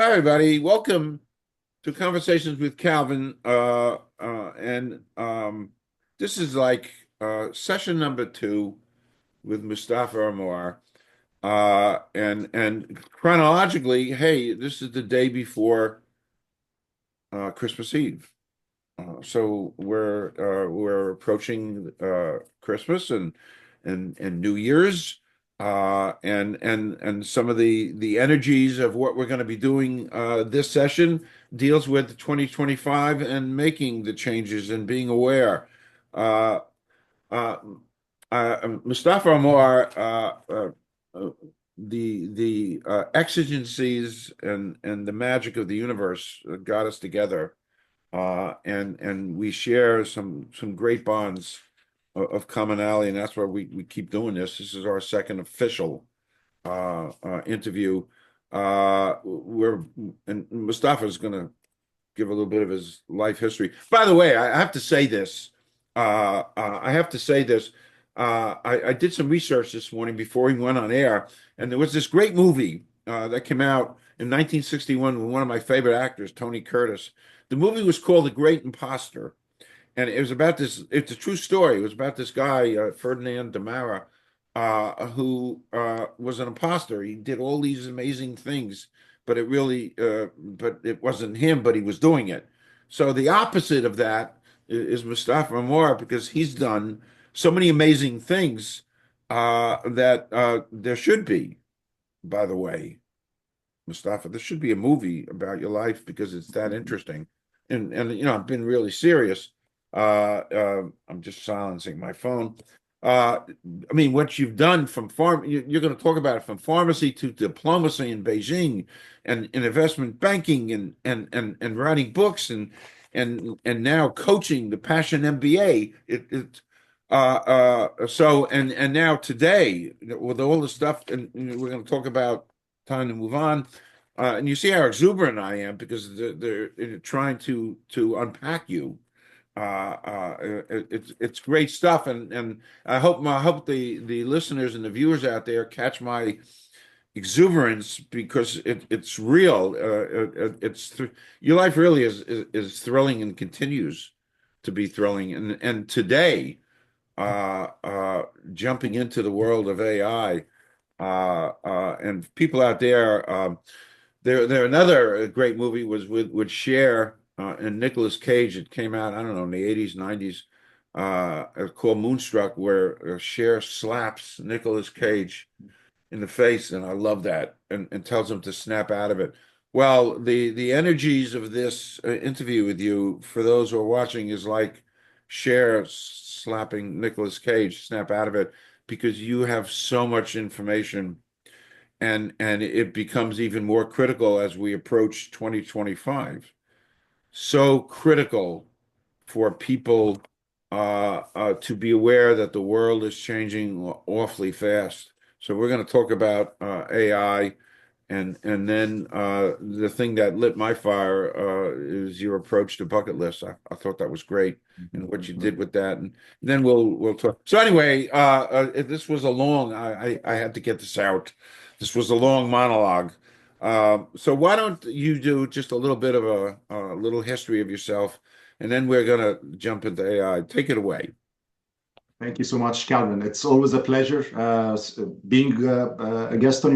Hi, everybody. Welcome to Conversations with Calvin. And this is like session number two with Mustafa Ammar. And chronologically, hey, this is the day before Christmas Eve. So we're approaching Christmas and New Year's, and some of the energies of what we're going to be doing this session deals with 2025 and making the changes and being aware. Uh, uh, Mustafa Ammar, the exigencies and the magic of the universe got us together, and we share some great bonds of commonality, and that's why we keep doing this. This is our second official interview. We're and Mustafa is going to give a little bit of his life history. By the way, I have to say this. I have to say this. I did some research this morning before he went on air, and there was this great movie that came out in 1961 with one of my favorite actors, Tony Curtis. The movie was called The Great Imposter, and it was about this. It's a true story. It was about this guy, Ferdinand Damara, who was an imposter. He did all these amazing things, but it wasn't him, but he was doing it. So the opposite of that is Mustafa Ammar, because he's done so many amazing things that there should be, by the way, Mustafa, there should be a movie about your life because it's that interesting. And I've been really serious. I'm just silencing my phone. Uh, I mean, what you've done from you're going to talk about it from pharmacy to diplomacy in Beijing, and investment banking, and writing books, and now coaching the Passion MBA. And now today with all the stuff, and we're going to talk about time to move on. And you see how exuberant I am because they're trying to unpack you. It's great stuff, and I hope the listeners and the viewers out there catch my exuberance because it's real. Your life really is thrilling and continues to be thrilling. And today, jumping into the world of AI, and people out there. There another great movie was with Cher and Nicolas Cage. It came out, I don't know, in the 80s, 90s, called Moonstruck, where Cher slaps Nicolas Cage in the face, and I love that, and tells him to snap out of it. Well, the energies of this interview with you, for those who are watching, is like Cher slapping Nicolas Cage, snap out of it, because you have so much information, and it becomes even more critical as we approach 2025. So critical for people to be aware that the world is changing awfully fast. So we're going to talk about AI, and then the thing that lit my fire is your approach to bucket lists. I thought that was great, and what you did with that, and then we'll talk. So anyway, this was a long. I had to get this out. This was a long monologue. So why don't you do just a little bit of a little history of yourself, and then we're gonna jump into AI. Take it away. Thank you so much, Calvin. It's always a pleasure being a guest on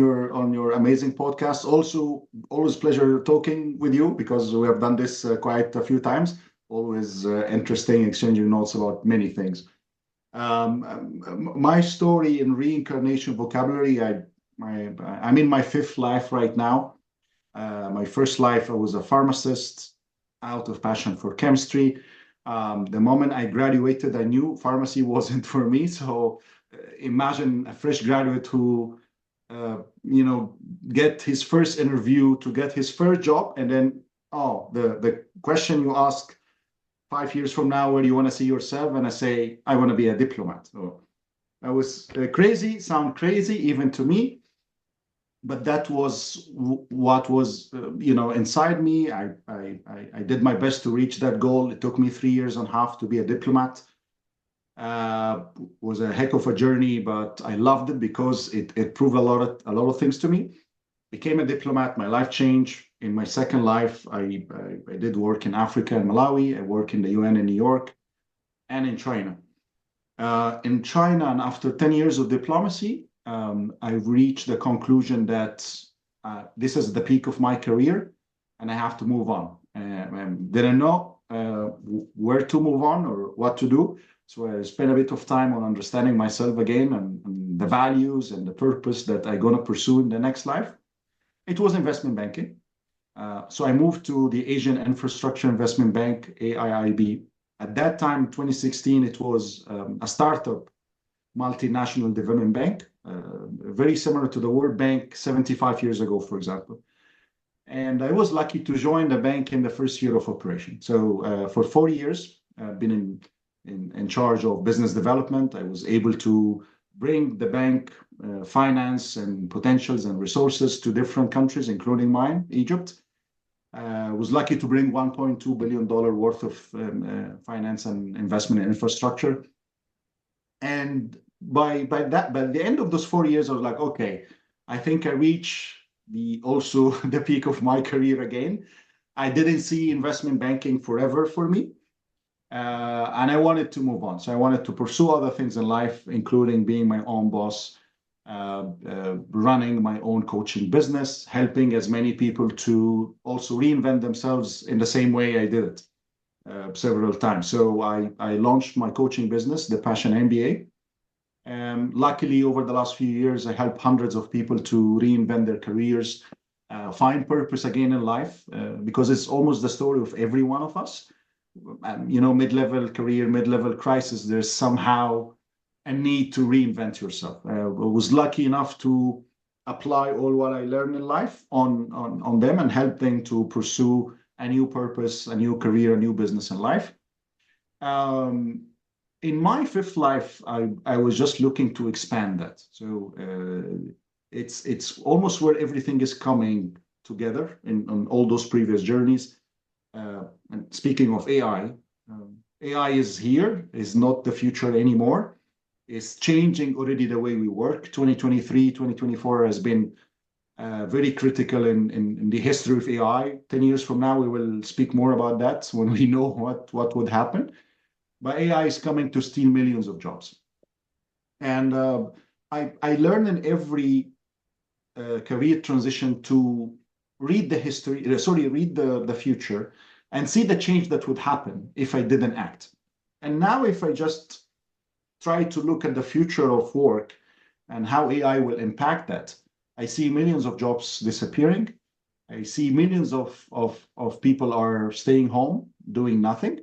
your amazing podcast. Also, always pleasure talking with you because we have done this quite a few times. Always interesting exchanging notes about many things. My story in reincarnation vocabulary, I'm in my fifth life right now. My first life, I was a pharmacist out of passion for chemistry. The moment I graduated, I knew pharmacy wasn't for me. So imagine a fresh graduate who, get his first interview to get his first job, and then, oh, the question you ask 5 years from now, where do you want to see yourself? And I say, I want to be a diplomat. So I was crazy, sound crazy even to me, but that was what was inside me. I did my best to reach that goal. It took me 3 years and a half to be a diplomat. Was a heck of a journey, but I loved it because it proved a lot of things to me. Became a diplomat, my life changed. in my second life, I did work in Africa and Malawi. I work in the UN in New York and in China. In China, and after 10 years of diplomacy, I've reached the conclusion that this is the peak of my career and I have to move on. Didn't know where to move on or what to do. So I spent a bit of time on understanding myself again and the values and the purpose that I'm going to pursue in the next life. It was investment banking. So I moved to the Asian Infrastructure Investment Bank, AIIB. At that time, 2016, it was a startup multinational development bank, very similar to the World Bank 75 years ago, for example. And I was lucky to join the bank in the first year of operation. So for 4 years, I've been in charge of business development. I was able to bring the bank finance and potentials and resources to different countries, including mine, Egypt. Was lucky to bring $1.2 billion worth of finance and investment in infrastructure. And by the end of those 4 years, I was like, okay, I think I reached also the peak of my career again. I didn't see investment banking forever for me. And I wanted to move on. So I wanted to pursue other things in life, including being my own boss, running my own coaching business, helping as many people to also reinvent themselves in the same way I did it several times. So I launched my coaching business, the Passion MBA. And luckily, over the last few years, I helped hundreds of people to reinvent their careers, find purpose again in life, because it's almost the story of every one of us. Mid-level career, mid-level crisis, there's somehow a need to reinvent yourself. I was lucky enough to apply all what I learned in life on them and help them to pursue a new purpose, a new career, a new business in life. In my fifth life, I was just looking to expand that. So it's almost where everything is coming together on all those previous journeys. And speaking of AI, AI is here, is not the future anymore. It's changing already the way we work. 2023, 2024 has been very critical in the history of AI. 10 years from now, we will speak more about that when we know what would happen. But AI is coming to steal millions of jobs. And I learned in every career transition to read the history, read the future and see the change that would happen if I didn't act. And now if I just try to look at the future of work and how AI will impact that, I see millions of jobs disappearing. I see millions of people are staying home doing nothing.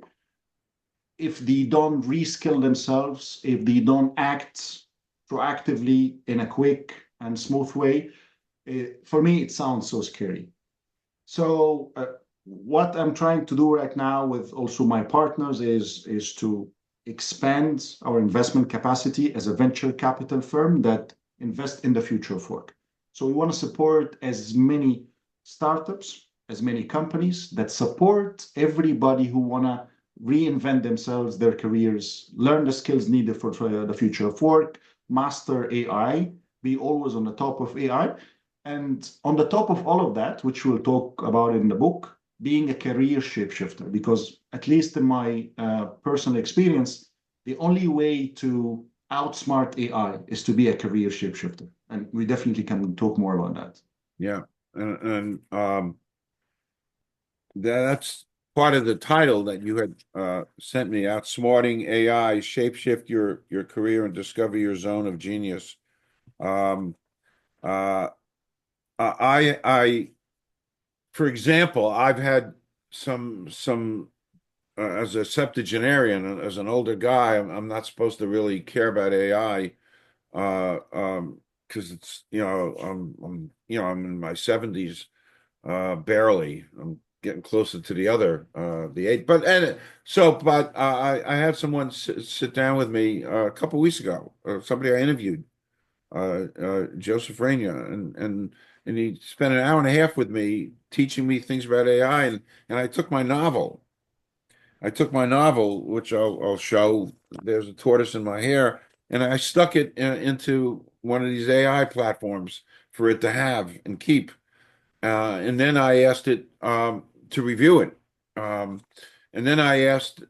If they don't reskill themselves, if they don't act proactively in a quick and smooth way, for me, it sounds so scary. So what I'm trying to do right now with also my partners is to expand our investment capacity as a venture capital firm that invest in the future of work. So we want to support as many startups, as many companies that support everybody who want to reinvent themselves, their careers, learn the skills needed for the future of work, master AI, be always on the top of AI. And on the top of all of that, which we'll talk about in the book, being a career shapeshifter, because at least in my personal experience, the only way to outsmart AI is to be a career shapeshifter. And we definitely can talk more about that. Yeah. And that's part of the title that you had sent me, Outsmarting AI, Shapeshift Your Career and Discover Your Zone of Genius. Um, uh, I, for example, I've had some as a septuagenarian, as an older guy, I'm not supposed to really care about AI, because it's I'm in my 70s, barely. I'm getting closer to the age, but I had someone sit down with me a couple of weeks ago, somebody I interviewed, Joseph Raina, and he spent an hour and a half with me teaching me things about AI, and I took my novel. Which I'll show. There's a tortoise in my hair, and I stuck it into one of these AI platforms for it to have and keep. and then I asked it to review it. And then I asked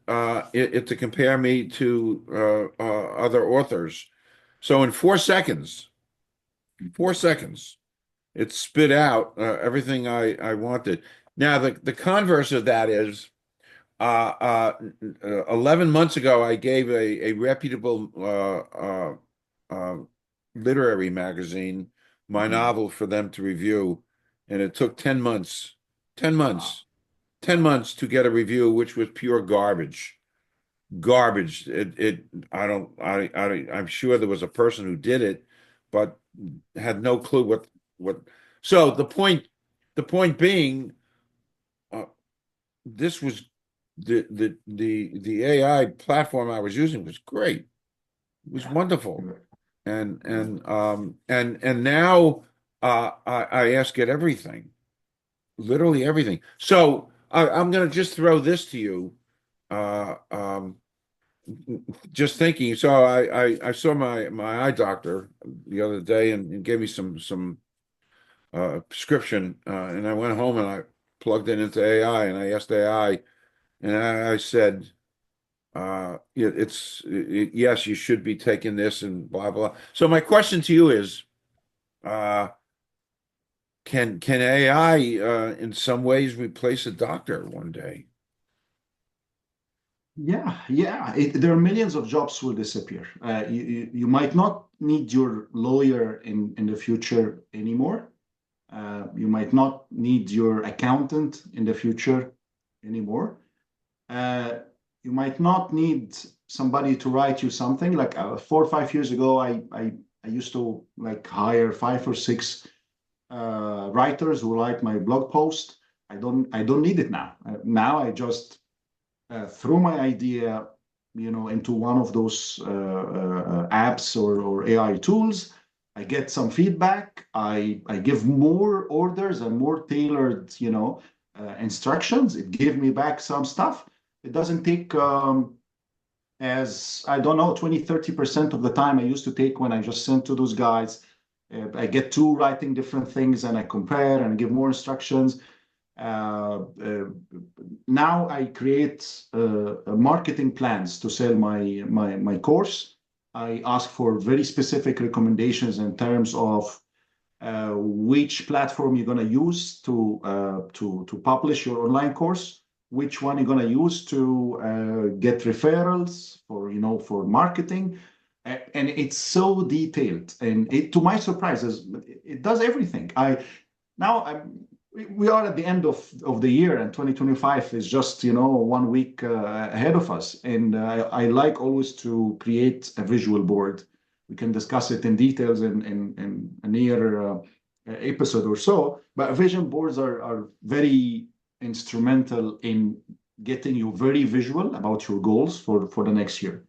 it to compare me to other authors. So in 4 seconds, 4 seconds, it spit out everything I wanted. Now, the converse of that is 11 months ago, I gave a reputable literary magazine my Mhm. novel for them to review, and it took 10 months, 10 Wow. months, 10 months to get a review, which was pure garbage. Garbage. I'm sure there was a person who did it, but had no clue what. So the point being, uh, this was the AI platform I was using was great. It was Yeah. wonderful. Correct. And now I ask it everything, literally everything. So I'm going to just throw this to you. Uh, um, just thinking. So I saw my eye doctor the other day and gave me some prescription, and I went home and I plugged it into AI and I asked AI and I said. Yes, you should be taking this and blah blah. So my question to you is, uh, can AI in some ways replace a doctor one day? Yeah, yeah. There are millions of jobs will disappear. You might not need your lawyer in the future anymore. You might not need your accountant in the future anymore. Uh, you might not need somebody to write you something. Like 4 or 5 years ago, I used to like hire 5 or 6 writers who write my blog post. I don't need it now. Now I just throw my idea, into one of those apps or AI tools. I get some feedback. I give more orders and more tailored, instructions. It gives me back some stuff. It doesn't take as I don't know 20-30% of the time I used to take when I just sent to those guys. I get two writing different things and I compare and give more instructions. Uh, Now I create marketing plans to sell my course. I ask for very specific recommendations in terms of which platform you're going to use to publish your online course, which one you're going to use to get referrals for marketing, and it's so detailed. And to my surprise, it does everything. Now we are at the end of the year, and 2025 is just 1 week ahead of us. And I like always to create a visual board. We can discuss it in details in a near episode or so. But vision boards are very instrumental in getting you very visual about your goals for the next year.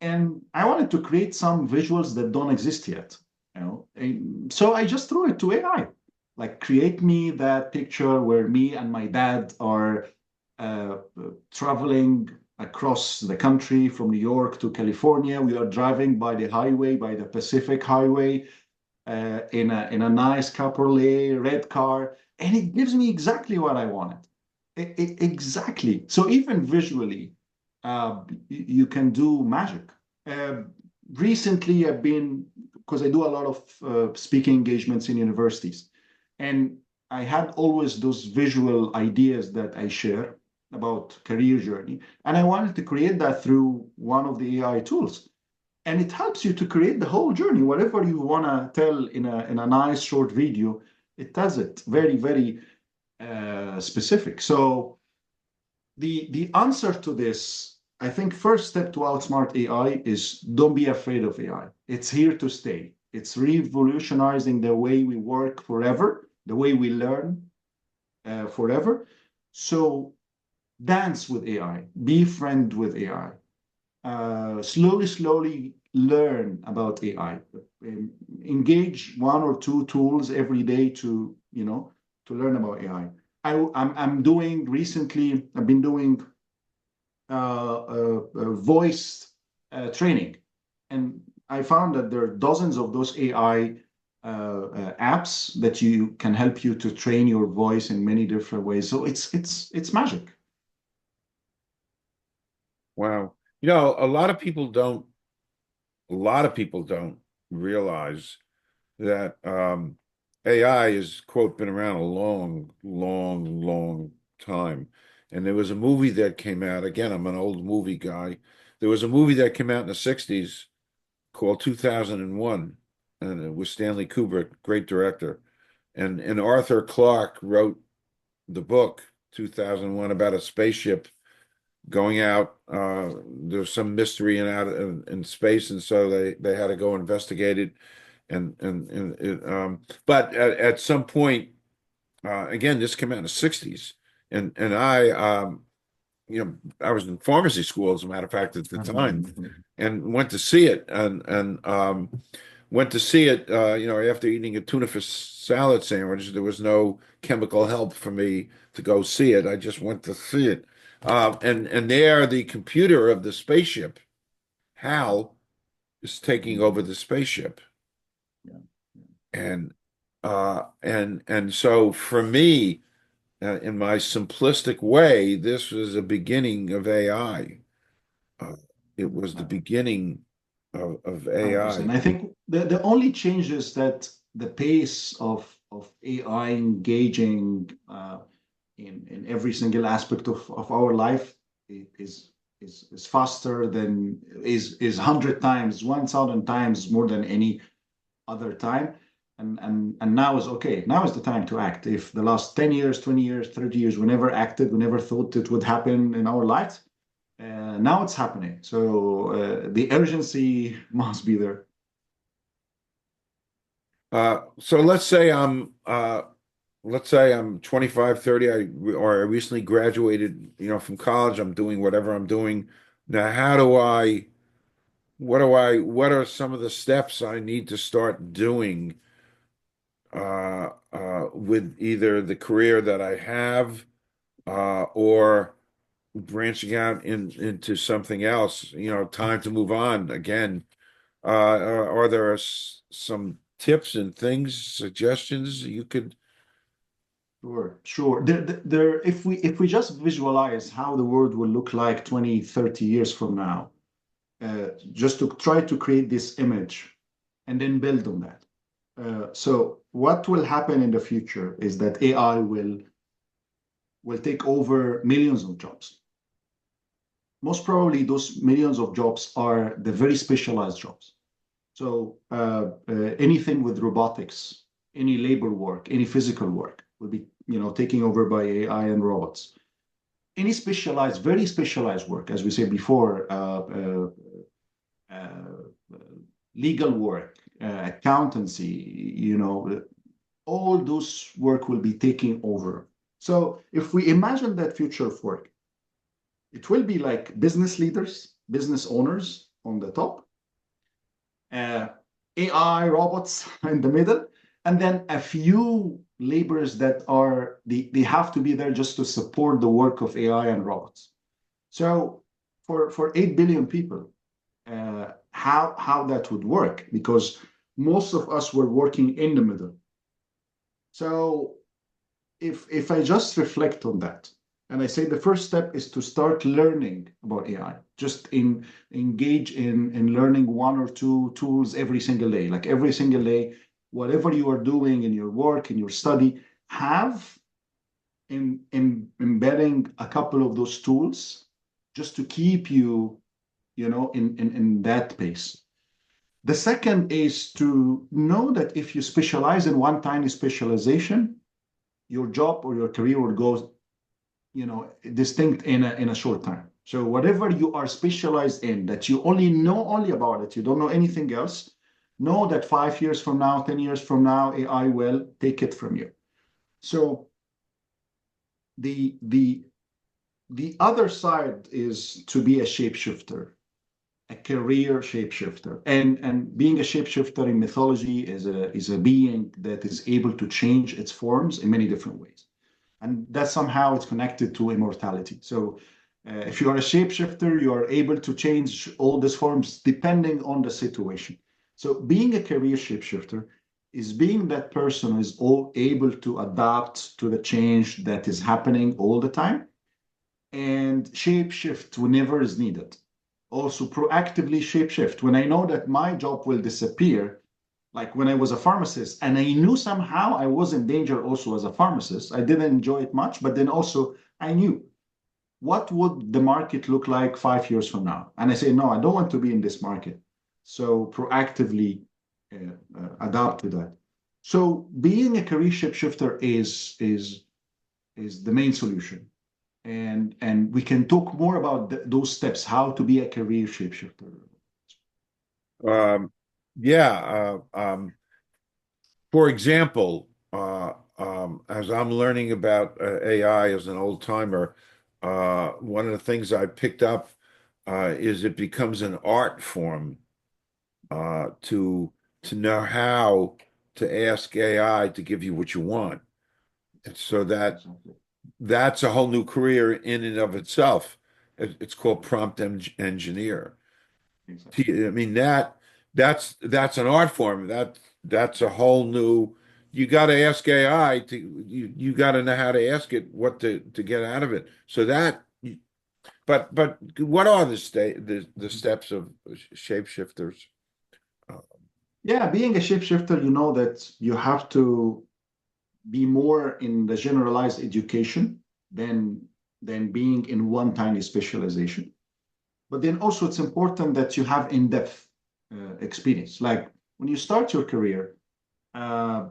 And I wanted to create some visuals that don't exist yet. And so I just threw it to AI. Like, create me that picture where me and my dad are uh, traveling across the country from New York to California. We are driving by the highway, by the Pacific Highway, in a nice cabriolet red car, and it gives me exactly what I wanted. Exactly. So even visually, you can do magic. Uh, Recently, I've been because I do a lot of speaking engagements in universities, and I had always those visual ideas that I share about career journey, and I wanted to create that through one of the AI tools, and it helps you to create the whole journey, whatever you want to tell in a nice short video. It does it very very specific. So the answer to this, I think, first step to outsmart AI is don't be afraid of AI. It's here to stay. It's revolutionizing the way we work forever, the way we learn forever. So dance with AI, be friend with AI, slowly learn about AI. Engage one or two tools every day to learn about AI. I'm doing recently. I've been doing voice training, and I found that there are dozens of those AI. apps that you can help you to train your voice in many different ways. So it's magic. Wow. You know, a lot of people don't realize that AI is, quote, been around a long, long, long time. And there was a movie that came out, again, I'm an old movie guy. There was a movie that came out in the 60s called 2001, and it was Stanley Kubrick, great director. And Arthur Clarke wrote the book 2001 about a spaceship going out. There's some mystery in space, and so they had to go investigate it. But at some point, again, this came out in the 60s, and I was in pharmacy school, as a matter of fact, at the time, and went to see it, and went to see it. After eating a tuna fish salad sandwich, there was no chemical help for me to go see it. I just went to see it, and there, the computer of the spaceship, Hal, is taking over the spaceship, Yeah. and so for me, in my simplistic way, this was a beginning of AI. Uh, it was the beginning of 100%. AI. I think the only change is that the pace of AI engaging in every single aspect of our life is faster than is 100 times, 1,000 times more than any other time. And now is okay. Now is the time to act. If the last 10 years, 20 years, 30 years, we never acted, we never thought it would happen in our lives. Now it's happening. So the urgency must be there. So let's say I'm 25, 30, I recently graduated, from college. I'm doing whatever I'm doing. Now, what are some of the steps I need to start doing with either the career that I have or branching out into something else, time to move on again. Are there some tips and things, suggestions you could? Sure, sure. If we just visualize how the world will look like 20, 30 years from now, just to try to create this image and then build on that. So what will happen in the future is that AI will take over millions of jobs. Most probably, those millions of jobs are the very specialized jobs. So anything with robotics, any labor work, any physical work will be, taking over by AI and robots. Any specialized, very specialized work, as we said before, legal work, accountancy, all those work will be taking over. So if we imagine that future of work, it will be like business leaders, business owners on the top, uh, AI robots in the middle, and then a few laborers that they have to be there just to support the work of AI and robots. So for 8 billion people, how that would work, because most of us were working in the middle. So if I just reflect on that, and I say the first step is to start learning about AI, just engage in learning one or two tools every single day, like every single day, whatever you are doing in your work, in your study, have in embedding a couple of those tools just to keep you, in that pace. The second is to know that if you specialize in one tiny specialization, your job or your career will go, distinct in a short time. So whatever you are specialized in, that you only about it, you don't know anything else, know that 5 years from now, 10 years from now, AI will take it from you. So the the the other side is to be a shapeshifter, a career shapeshifter. And being a shapeshifter in mythology is a being that is able to change its forms in many different ways. And that somehow it's connected to immortality. So if you are a shapeshifter, you are able to change all these forms depending on the situation. So being a career shapeshifter is being that person who is all able to adapt to the change that is happening all the time and shape shift whenever is needed. Also, proactively shape shift. When I know that my job will disappear, like when I was a pharmacist, and I knew somehow I was in danger also as a pharmacist, I didn't enjoy it much, but then also I knew what would the market look like 5 years from now? And I say, no, I don't want to be in this market. So proactively adapt to that. So being a career shifter is the main solution. And we can talk more about those steps, how to be a career shapeshifter. Um, yeah. For example, as I'm learning about AI as an old timer, one of the things I picked up is it becomes an art form to know how to ask AI to give you what you want. And so that's a whole new career in and of itself. It's called prompt engineer. Exactly. I mean that's an art form. That's a whole new. You got to ask AI to you got to know how to ask it what to get out of it. So that, but what are the steps of shapeshifters? Uh, Yeah, being a shapeshifter, you know that you have to be more in the generalized education than being in one tiny specialization. But then also it's important that you have in-depth experience. Like when you start your career, uh,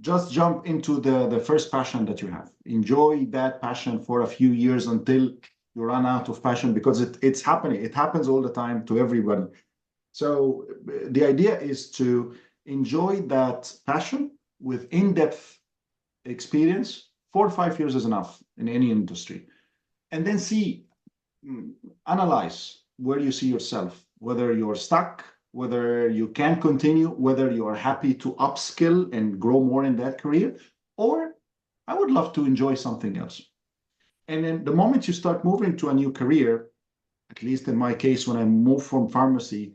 just jump into the first passion that you have. Enjoy that passion for a few years until you run out of passion because it's happening. It happens all the time to everyone. So the idea is to enjoy that passion with in-depth experience. 4 or 5 years is enough in any industry. And then see, mm, analyze where you see yourself, whether you're stuck, whether you can continue, whether you are happy to upskill and grow more in that career, or I would love to enjoy something else. And then the moment you start moving to a new career, at least in my case, when I moved from pharmacy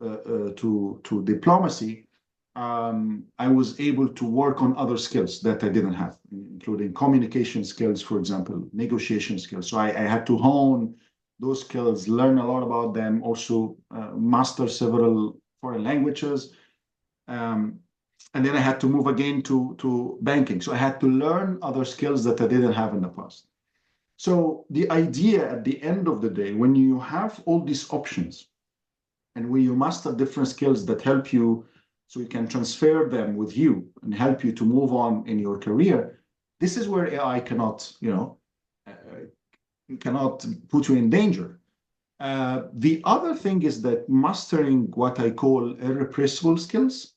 to diplomacy, I was able to work on other skills that I didn't have, including communication skills, for example, negotiation skills. So I had to hone those skills, learn a lot about them, also master several foreign languages. Um, and then I had to move again to banking. So I had to learn other skills that I didn't have in the past. So the idea at the end of the day, when you have all these options, and where you master different skills that help you so you can transfer them with you and help you to move on in your career, this is where AI cannot, cannot put you in danger. The other thing is that mastering what I call irrepressible skills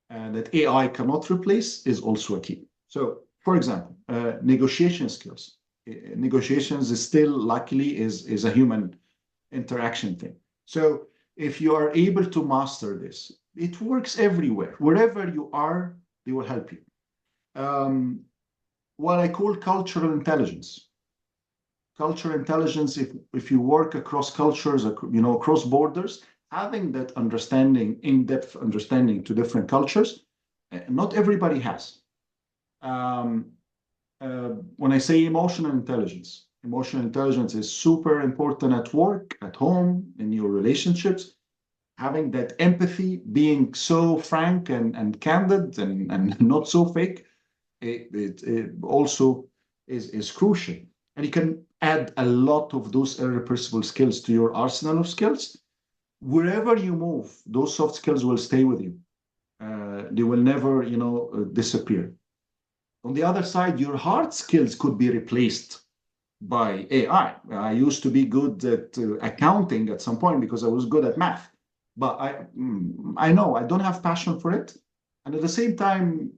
that AI cannot replace is also a key. So, for example, negotiation skills. Negotiations is still luckily is a human interaction thing. So if you are able to master this, it works everywhere. Wherever you are, they will help you. Um, what I call cultural intelligence. Cultural intelligence, if you work across cultures, across borders, having that understanding, in-depth understanding to different cultures, not everybody has. Um, when I say emotional intelligence is super important at work, at home, in your relationships. Having that empathy, being so frank and candid and not so fake, it also is crucial. And you can add a lot of those irrepressible skills to your arsenal of skills. Wherever you move, those soft skills will stay with you. They will never, disappear. On the other side, your hard skills could be replaced by AI. I used to be good at accounting at some point because I was good at math, but I know I don't have passion for it, and at the same time,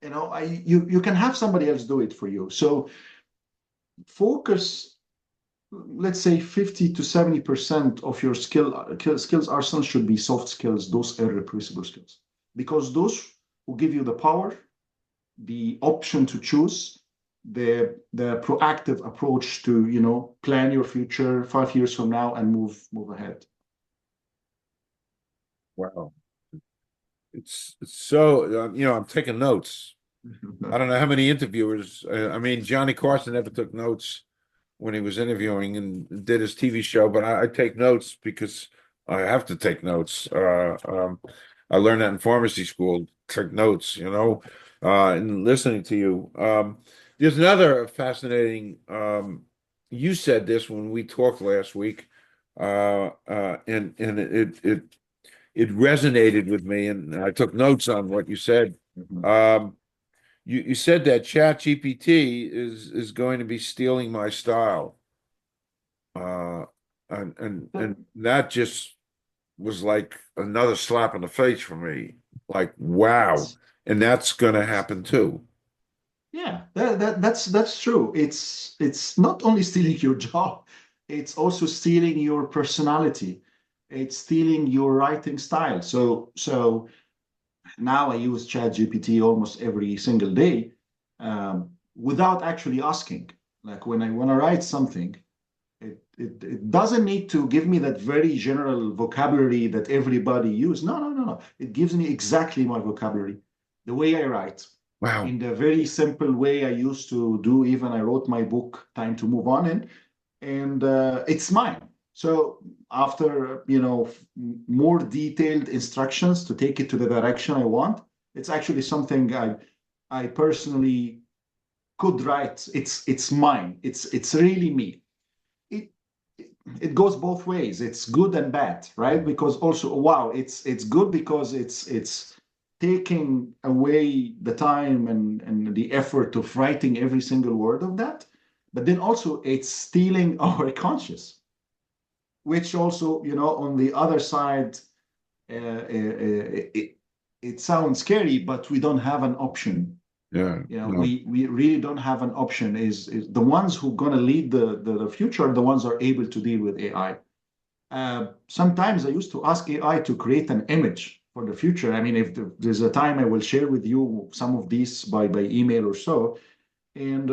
you can have somebody else do it for you. So focus. Let's say 50 to 70% of your skills arsenal should be soft skills, those irrepressible skills, because those will give you the power, the option to choose, the proactive approach to plan your future 5 years from now and move ahead. wow. it's so I'm taking notes. I don't know how many interviewers. I mean, Johnny Carson never took notes when he was interviewing and did his TV show, but I take notes because I have to take notes. I learned that in pharmacy school. Take notes, and listening to you. There's another fascinating. You said this when we talked last week, and it resonated with me, and I took notes on what you said. Um, you said that ChatGPT is going to be stealing my style. Uh, and that just was like another slap in the face for me. Like, wow. And that's gonna happen too. Yeah, that's true. It's not only stealing your job, it's also stealing your personality. It's stealing your writing style. So now I use ChatGPT almost every single day, without actually asking. Like when I want to write something, it doesn't need to give me that very general vocabulary that everybody use. No, no, no, no. It gives me exactly my vocabulary, the way I write, Wow. in the very simple way I used to do. Even I wrote my book, Time to Move On, in, and it's mine. So after more detailed instructions to take it to the direction I want, it's actually something I personally could write. It's mine. It's really me. It it goes both ways. It's good and bad, right? Because also, wow, it's good because it's taking away the time and the effort of writing every single word of that. But then also it's stealing our conscious, which also, on the other side, it sounds scary, but we don't have an option. Yeah. No. We really don't have an option. Is the ones who going to lead the future are the ones who are able to deal with AI. Sometimes I used to ask AI to create an image for the future. I mean, if there's a time, I will share with you some of these by email or so. And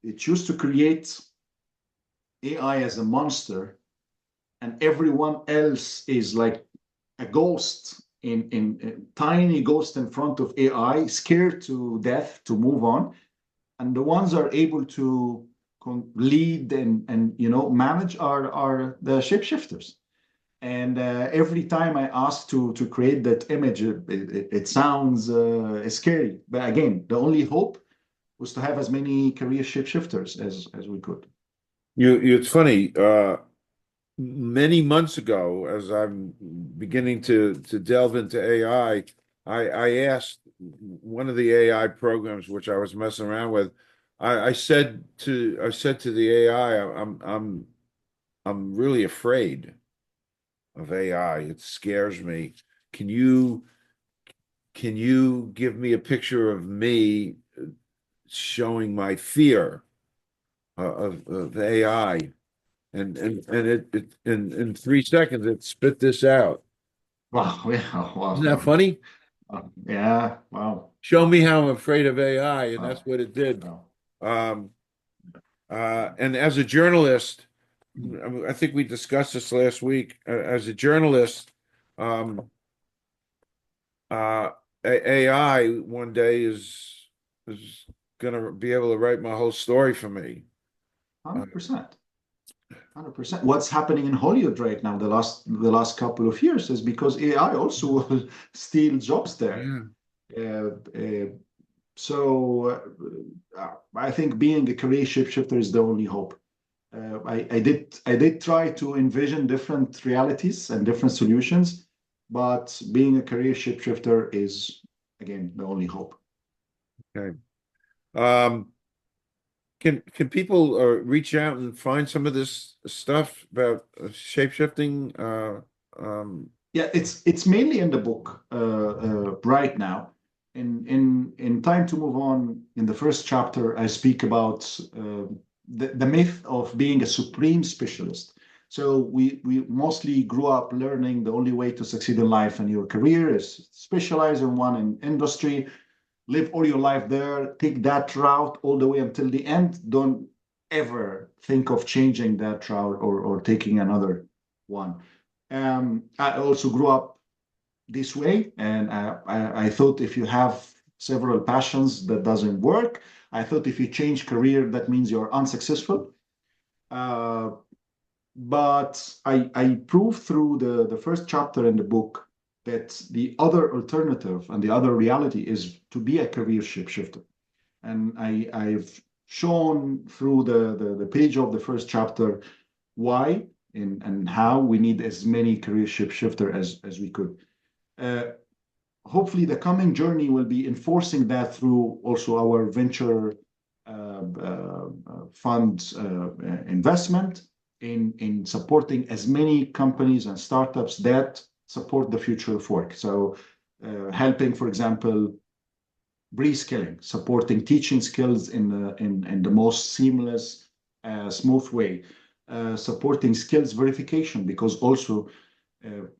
it used to create AI as a monster, and everyone else is like a ghost in a tiny ghost in front of AI, scared to death to move on. And the ones are able to lead and manage are the shapeshifters. And every time I ask to create that image, it sounds scary. But again, the only hope was to have as many career shapeshifters as we could. It's funny. Many months ago, as I'm beginning to delve into AI, I asked one of the AI programs which I was messing around with. I said to the AI, I'm really afraid of AI. It scares me. Can you can you give me a picture of me showing my fear of AI? And it in 3 seconds it spit this out. Wow, yeah, Isn't that wow. funny? Yeah, wow, Show me how I'm afraid of AI, and that's wow, what it did. wow. Um, and as a journalist, I think we discussed this last week. As a journalist, um, uh, AI one day is going to be able to write my whole story for me. Uh, 100%. 100%. What's happening in Hollywood right now, the last couple of years, is because AI also will steal jobs there. yeah. Uh, uh, so I think being a career shapeshifter is the only hope. I did try to envision different realities and different solutions, but being a career shapeshifter is again the only hope. Okay. Um, can people reach out and find some of this stuff about shape-shifting? Yeah, it's mainly in the book right now. In Time to Move On, in the first chapter, I speak about the myth of being a supreme specialist. So we mostly grew up learning the only way to succeed in life and your career is specialize in one industry, live all your life there, take that route all the way until the end. Don't ever think of changing that route or taking another one. I also grew up this way. And I thought if you have several passions, that doesn't work. I thought if you change career, that means you're unsuccessful. Uh, but I proved through the first chapter in the book that the other alternative and the other reality is to be a career shapeshifter. And I've shown through the page of the first chapter why and how we need as many career shapeshifter as we could. Uh, Hopefully the coming journey will be enforcing that through also our venture fund investment in supporting as many companies and startups that support the future of work. So helping, for example, reskilling, supporting teaching skills in the most seamless, smooth way, supporting skills verification, because also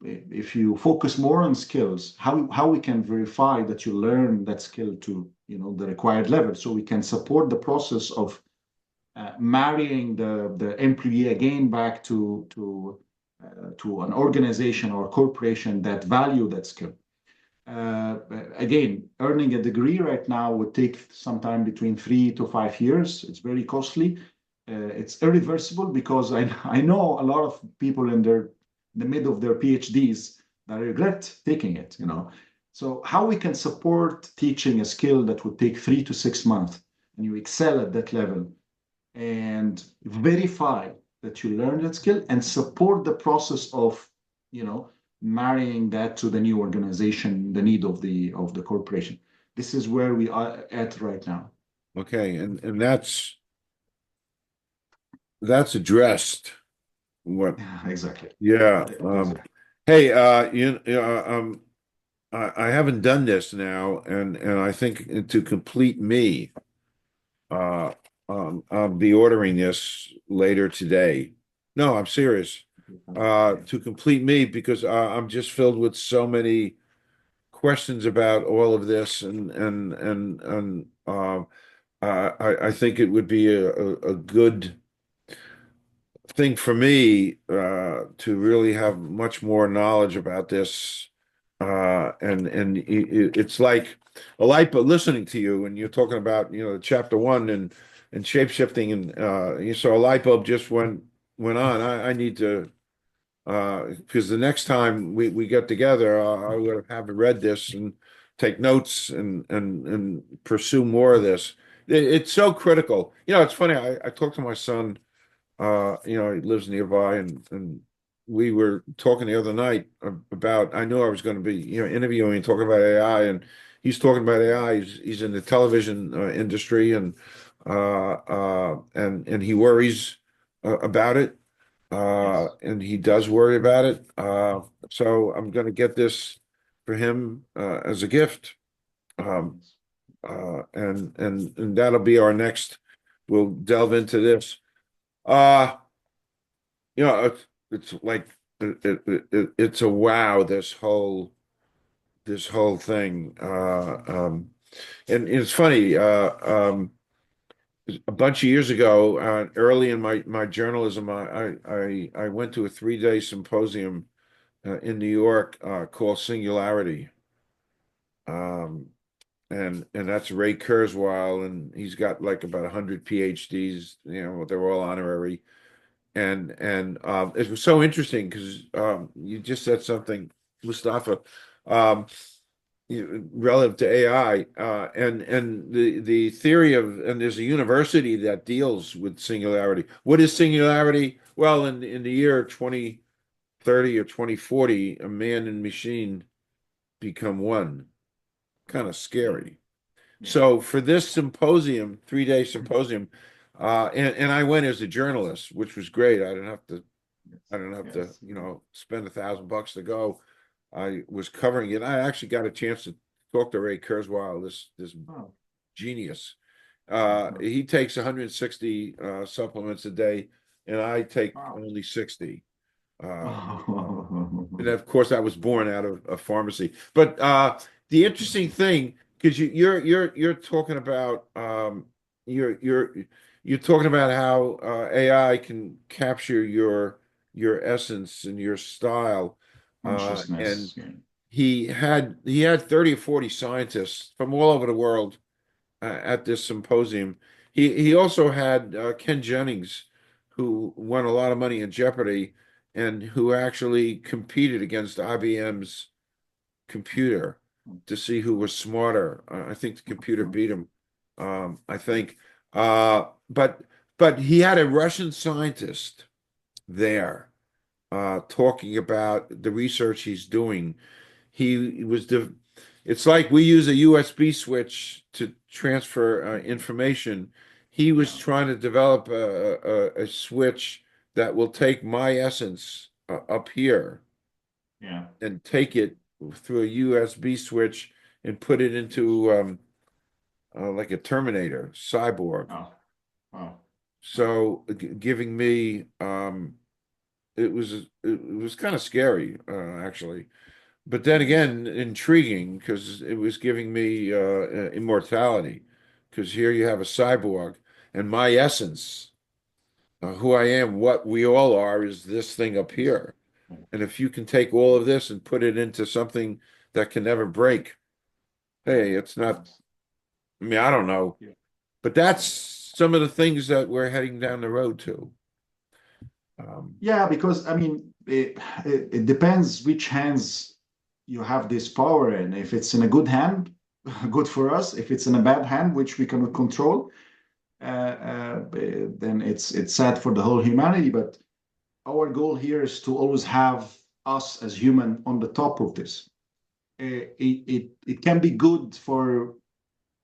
if you focus more on skills, how we can verify that you learn that skill to the required level, so we can support the process of marrying the employee again back to an organization or corporation that value that skill. Again, earning a degree right now would take sometime between 3 to 5 years. It's very costly. It's irreversible because I know a lot of people in the mid of their PhDs that regret taking it, So how we can support teaching a skill that would take 3 to 6 months and you excel at that level and verify that you learn that skill and support the process of, you know, marrying that to the new organization, the need of the corporation. This is where we are at right now. Okay, and that's addressed. What? Yeah, exactly. Yeah. Exactly. Hey, I haven't done this now, and I think to complete me, uh, I'll be ordering this later today. No, I'm serious. To complete me because I'm just filled with so many questions about all of this, and I think it would be a good thing for me to really have much more knowledge about this. It's like a light bulb listening to you, and you're talking about chapter one and shape shifting, and you saw a light bulb just went on. I need to because the next time we get together, I would have read this and take notes and pursue more of this. It's so critical. It's funny. I talked to my son. He lives nearby, and we were talking the other night about. I knew I was going to be, interviewing and talking about AI, and he's talking about AI. He's in the television industry, and he worries about it, Yes. and he does worry about it. So I'm going to get this for him as a gift, um, Yes. and that'll be our next. We'll delve into this. Uh, it's like it's a wow, this whole thing. And it's funny. A bunch of years ago, early in my journalism, I went to a 3-day symposium in New York called Singularity. Um, and that's Ray Kurzweil, and he's got like about 100 PhDs. They're all honorary. And it was so interesting because you just said something, Mustafa, um, relative to AI, and the theory of, and there's a university that deals with singularity. What is singularity? Well, in the year 2030 or 2040, a man and machine become one. Kind of Yeah. scary. Yeah. So for this symposium, 3-day symposium, and I went as a journalist, which was great. I Yes. don't have to, Yes. spend $1,000 to go. I was covering it. I actually got a chance to talk to Ray Kurzweil, this Oh. genius. Mhm. He takes 160 supplements a day, and I take Wow. only 60. Uh, and Oh. of course, I was born out of a pharmacy. But the interesting thing, because you're talking about you're you're you're talking about how AI can capture your essence and your style, and Consciousness. Yeah. he had 30 or 40 scientists from all over the world at this symposium. He also had Ken Jennings, who won a lot of money in Jeopardy and who actually competed against IBM's computer to see who was smarter. I think the computer beat him. I think, but he had a Russian scientist there talking about the research he's doing. He was the. It's like we use a USB switch to transfer information. He was Yeah, trying to develop a switch that will take my essence up here yeah. and take it through a USB switch and put it into like a Terminator cyborg. Oh, oh, oh. So giving me it was kind of scary actually, but then It is. again intriguing because it was giving me immortality because here you have a cyborg and my essence, who I am, what we all are, is this thing up Yes. here. And if you can take all of this and put it into something that can never break, hey, it's not, Yes. I mean, I don't know, Yeah. but that's some of the things that we're heading down the road to. Um, Yeah, because I mean, it depends which hands you have this power in. If it's in a good hand, good for us. If it's in a bad hand, which we cannot control, then it's sad for the whole humanity. But our goal here is to always have us as human on the top of this. It can be good for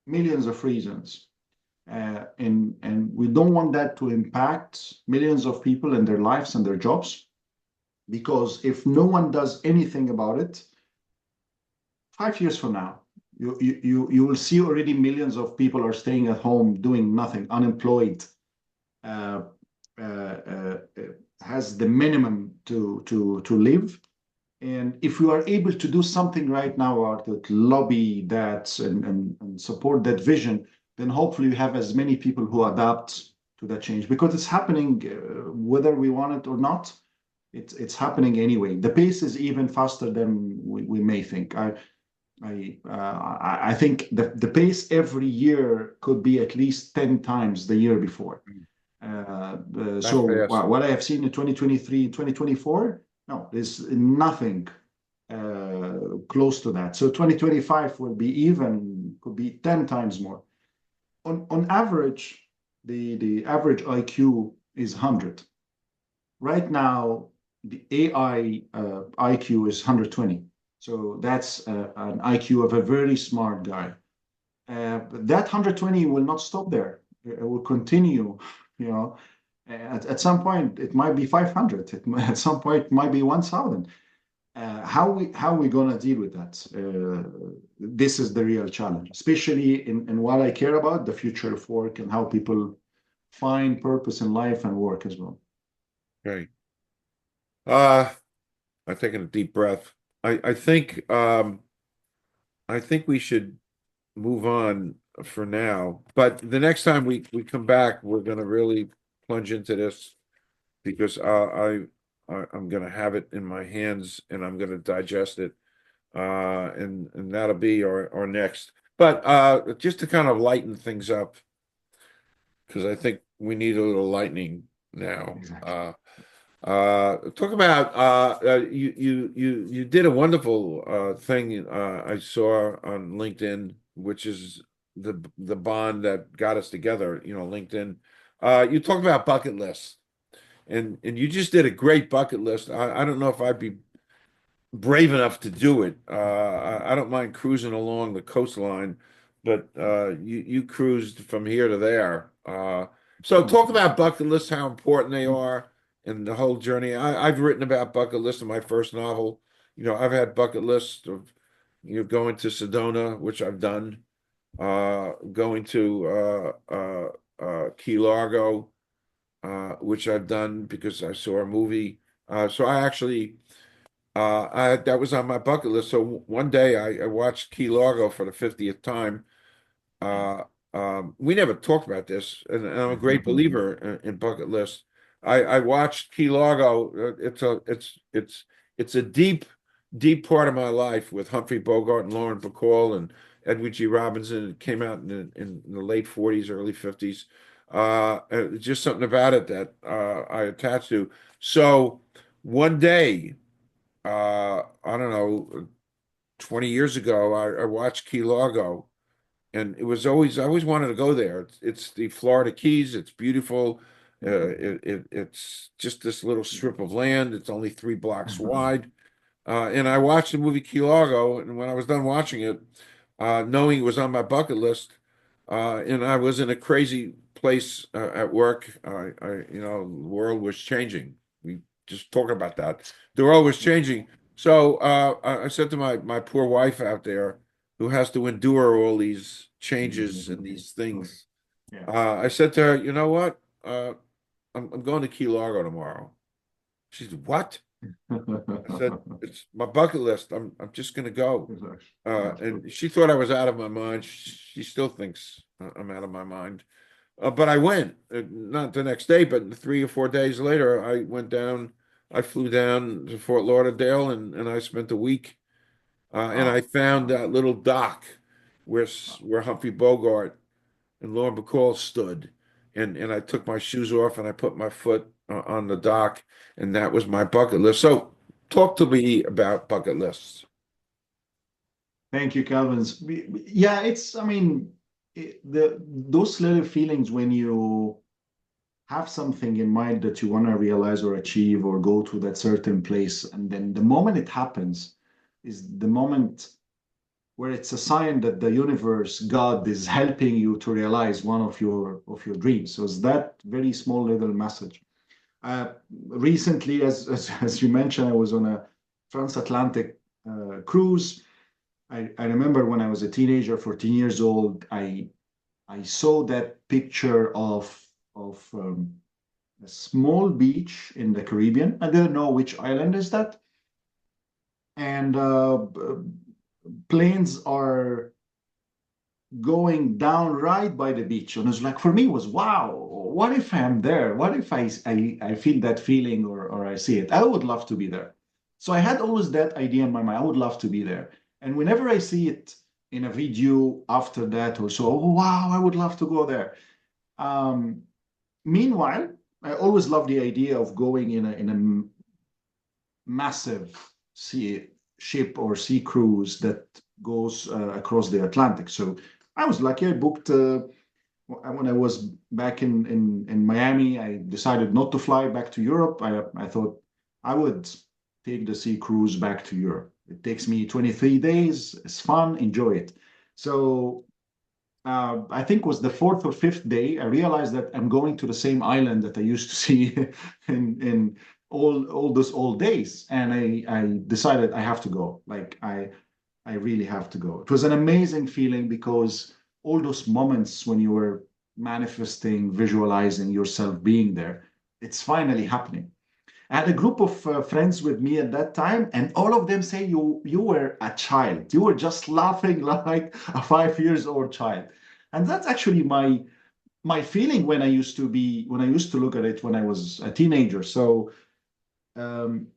millions of reasons. And we don't want that to impact millions of people and their lives and their jobs, because if no one does anything about it, 5 years from now, you will see already millions of people are staying at home doing nothing, unemployed, uh, uh, uh, has the minimum to live. And if we are able to do something right now about it, lobby that and support that vision, then hopefully we have as many people who adapt to that change, because it's happening whether we want it or not. It's happening anyway. The pace is even faster than we may think. I think the pace every year could be at least 10 times the year before. So that fast. what I have seen in 2023, 2024, no, there's nothing close to that. So 2025 will be even, could be 10 times more. On average, the average IQ is 100. Right now, the AI IQ is 120. So that's an IQ of a very smart guy. But that 120 will not stop there. It will continue, you know. At some point, it might be 500. At some point, it might be 1,000. How we gonna deal with that? This is the real challenge, especially in what I care about, the future of work and how people find purpose in life and work as well. Okay. Uh, I'm taking a deep breath. I think we should move on for now. But the next time we come back, we're gonna really plunge into this because I'm gonna have it in my hands and I'm gonna digest it. And that'll be our next. But just to kind of lighten things up, because I think we need a little lightning now. Exactly. Talk about you did a wonderful thing I saw on LinkedIn, which is the bond that got us together, LinkedIn. You talked about bucket lists, and you just did a great bucket list. I don't know if I'd be brave enough to do it. I don't mind cruising along the coastline, but you cruised from here to there. So talk about bucket lists, how important they are, and the whole journey. I've written about bucket lists in my first novel. I've had bucket lists of going to Sedona, which I've done, going to Key Largo, which I've done because I saw a movie. So I actually that was on my bucket list. So one day I watched Key Largo for the 50th time. Uh, we never talked about this, and I'm a great believer in bucket lists. I watched Key Largo. It's a deep deep part of my life with Humphrey Bogart and Lauren Bacall and Edward G. Robinson. It came out in the late 40s, early 50s. Just something about it that I attached to. So one day, I don't know, 20 years ago, I watched Key Largo, and it was always I always wanted to go there. It's the Florida Keys. It's beautiful. It's just this little strip of land. It's only 3 blocks wide. And I watched the movie Key Largo, and when I was done watching it, knowing it was on my bucket list, and I was in a crazy place at work. The world was changing. We just talking about that. The world was changing. So I said to my poor wife out there, who has to endure all these changes and these things. Yeah. I said to her, you know what? I'm going to Key Largo tomorrow. She said, what? I said, it's my bucket list. I'm just gonna go. And she thought I was out of my mind. She still thinks I'm out of my mind. But I went, not the next day, but 3 or 4 days later, I went down. I flew down to Fort Lauderdale, and I spent a week. And I Oh, found that little dock where Humphrey Bogart and Lauren Bacall stood. And I took my shoes off and I put my foot on the dock, and that was my bucket list. So talk to me about bucket lists. thank you, Calvin. Yeah, I mean, those little feelings when you have something in mind that you want to realize or achieve or go to that certain place, and then the moment it happens is the moment where it's a sign that the universe, God, is helping you to realize one of your dreams. So it's that very small little message. Recently, as you mentioned, I was on a transatlantic cruise. I remember when I was a teenager, 14 years old, I saw that picture of a small beach in the Caribbean. I don't know which island is that. And planes are going down right by the beach. And it's like, for me, it was, wow, what if I'm there? What if I feel that feeling or I see it? I would love to be there. So I had always that idea in my mind. I would love to be there. And whenever I see it in a video after that or so, oh, wow, I would love to go there. Um, Meanwhile, I always love the idea of going in a massive sea ship or sea cruise that goes across the Atlantic. So I was lucky. I booked when I was back in Miami. I decided not to fly back to Europe. I thought I would take the sea cruise back to Europe. It takes me 23 days. It's fun. Enjoy it. So I think it was the fourth or fifth day, I realized that I'm going to the same island that I used to see in all those old days, and I decided I have to go. Like I really have to go. It was an amazing feeling because all those moments when you were manifesting, visualizing yourself being there, it's finally happening. I had a group of friends with me at that time, and all of them say you were a child. You were just laughing like a 5 years old child, and that's actually my feeling when I used to look at it when I was a teenager. So um,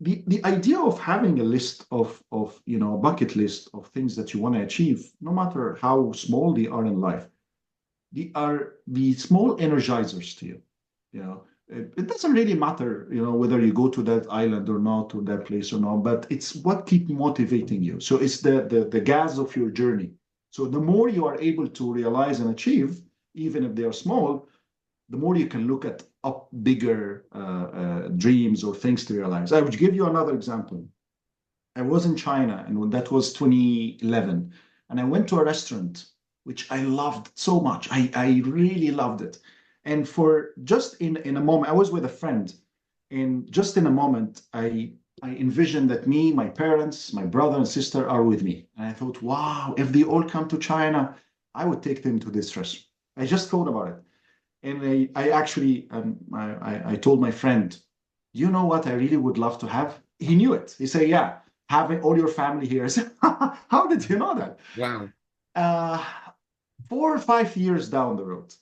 the idea of having a list of a bucket list of things that you want to achieve, no matter how small they are in life, they are the small energizers to you. You know, it doesn't really matter, whether you go to that island or not, or that place or not, but it's what keep motivating you. So it's the gas of your journey. So the more you are able to realize and achieve, even if they are small, the more you can look at up bigger dreams or things to realize. I would give you another example. I was in China, and that was 2011, and I went to a restaurant which I loved so much. I really loved it. And for just in a moment, I was with a friend, and just in a moment, I envisioned that me, my parents, my brother and sister are with me. And I thought, wow, if they all come to China, I would take them to this restaurant. I just thought about it. And I actually, I told my friend, you know what I really would love to have? He knew it. He said, yeah, having all your family here. I said, how did you know that? Wow. Uh, 4 or 5 years down the road,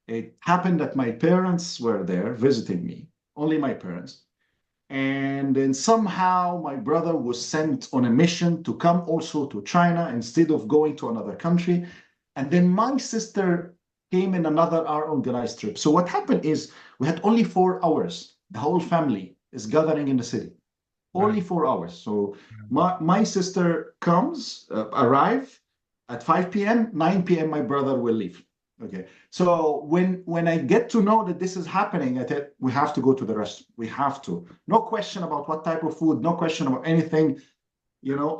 it happened that my parents were there visiting me, only my parents. And then somehow my brother was sent on a mission to come also to China instead of going to another country. And then my sister came in another our organized trip. So what happened is we had only 4 hours. The whole family is gathering in the city. Wow. Only 4 hours. So my sister comes, arrive at 5 p.m., 9 p.m. my brother will leave. Okay. So when I get to know that this is happening, I said we have to go to the restaurant. We have to. No question about what type of food, no question about anything.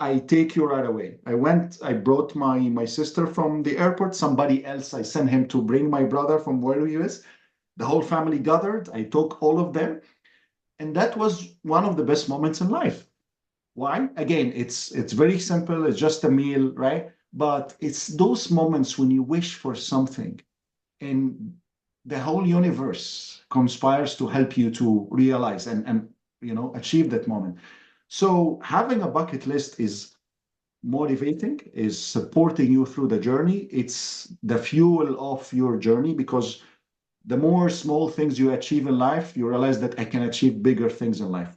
I take you right away. I brought my sister from the airport, somebody else, I sent him to bring my brother from where he is. The whole family gathered. I took all of them. And that was one of the best moments in life. Why? Again, it's very simple. It's just a meal, right? But it's those moments when you wish for something and the whole universe conspires to help you to realize and achieve that moment. So having a bucket list is motivating, is supporting you through the journey. It's the fuel of your journey because the more small things you achieve in life, you realize that I can achieve bigger things in life.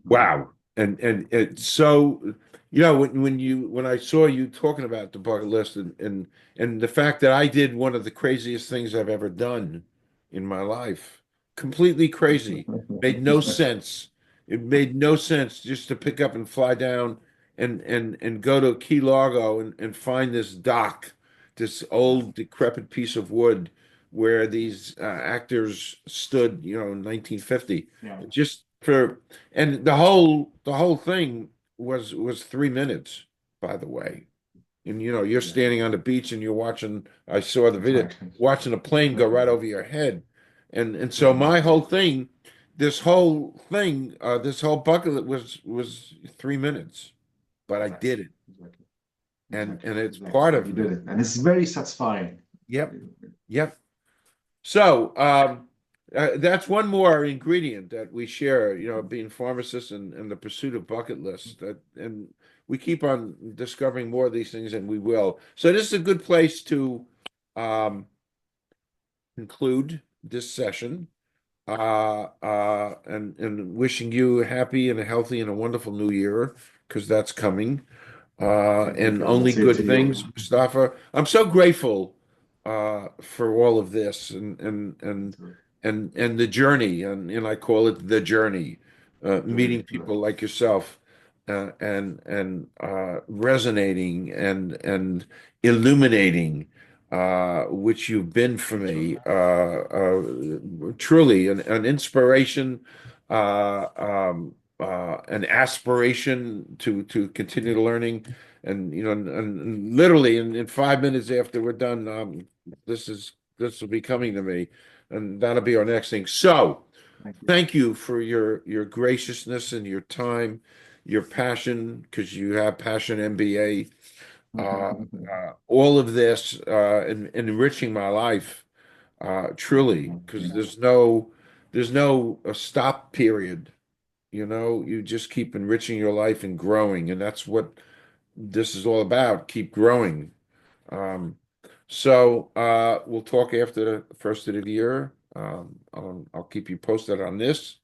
Wow. And it's so, when I saw you talking about the bucket list and the fact that I did one of the craziest things I've ever done in my life, completely crazy, made no sense. It made no sense just to pick up and fly down and go to Key Largo and find this dock, this Yeah, old decrepit piece of wood where these actors stood, in 1950. yeah, Just for and the whole thing was 3 minutes, by the way. And you're exactly, standing on the beach and you're watching, I saw the video, exactly. watching a plane go right over your head. And so my Exactly, whole thing, this whole bucket was 3 minutes, but I exactly, did it. exactly, And exactly, it's exactly. part You of did me. it, and it's very satisfying. Yep. Yep. So, that's one more ingredient that we share, being pharmacists and the pursuit of bucket lists. And we keep on discovering more of these things, and we will. So this is a good place to um, conclude this session. And wishing you a happy and a healthy and a wonderful new year, because that's coming. Thank you, And Calvin. only Same good to you. things, Mustafa. I'm so grateful for all of this and the journey, and I call it the journey, meeting Correct, people like yourself, and resonating and illuminating, which you've been for me, truly an inspiration, an aspiration to continue learning. And and literally in 5 minutes after we're done, this will be coming to me, and that'll be our next thing. So Thank you. thank you for your graciousness and your time, your passion, because you have passion MBA, all of this, enriching my life, truly, because there's no stop period. You just keep enriching your life and growing, and that's what this is all about. Keep growing. Um, so we'll talk after the first of the year. I'll keep you posted on this,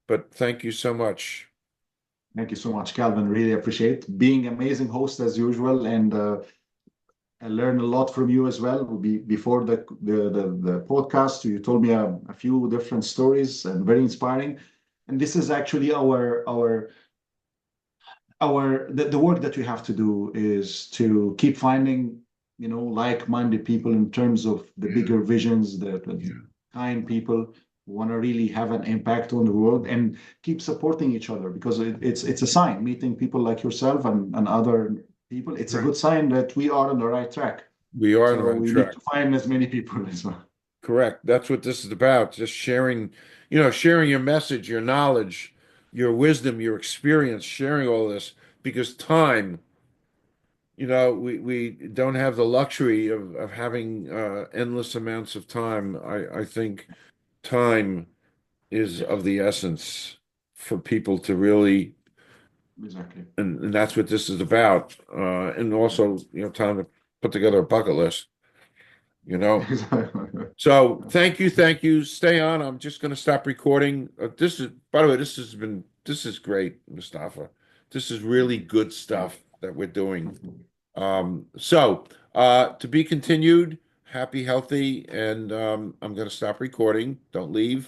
but thank you so much. Thank you so much, Calvin. Really appreciate being amazing host as usual, and I learned a lot from you as well. Before the podcast, you told me a few different stories and very inspiring. And this is actually the work that we have to do is to keep finding like-minded people in terms of the Yeah, bigger visions, the yeah, kind people who want to really have an impact on the world and keep supporting each other because it's a sign. Meeting people like yourself and other people, it's a right. good sign that we are on the right track. We are on the So right we need track. to find as many people as well. Correct. That's what this is about. Just sharing your message, your knowledge, your wisdom, your experience, sharing all this, because time, we don't have the luxury of having endless amounts of time. I think time is of the essence for people to really, Exactly. and that's what this is about. And also, time to put together a bucket list, you know. So thank you. Stay on. I'm just going to stop recording. This is, by the way, this is great, Mustafa. This is really good stuff that we're doing. To be continued, happy, healthy, and I'm going to stop recording. Don't leave.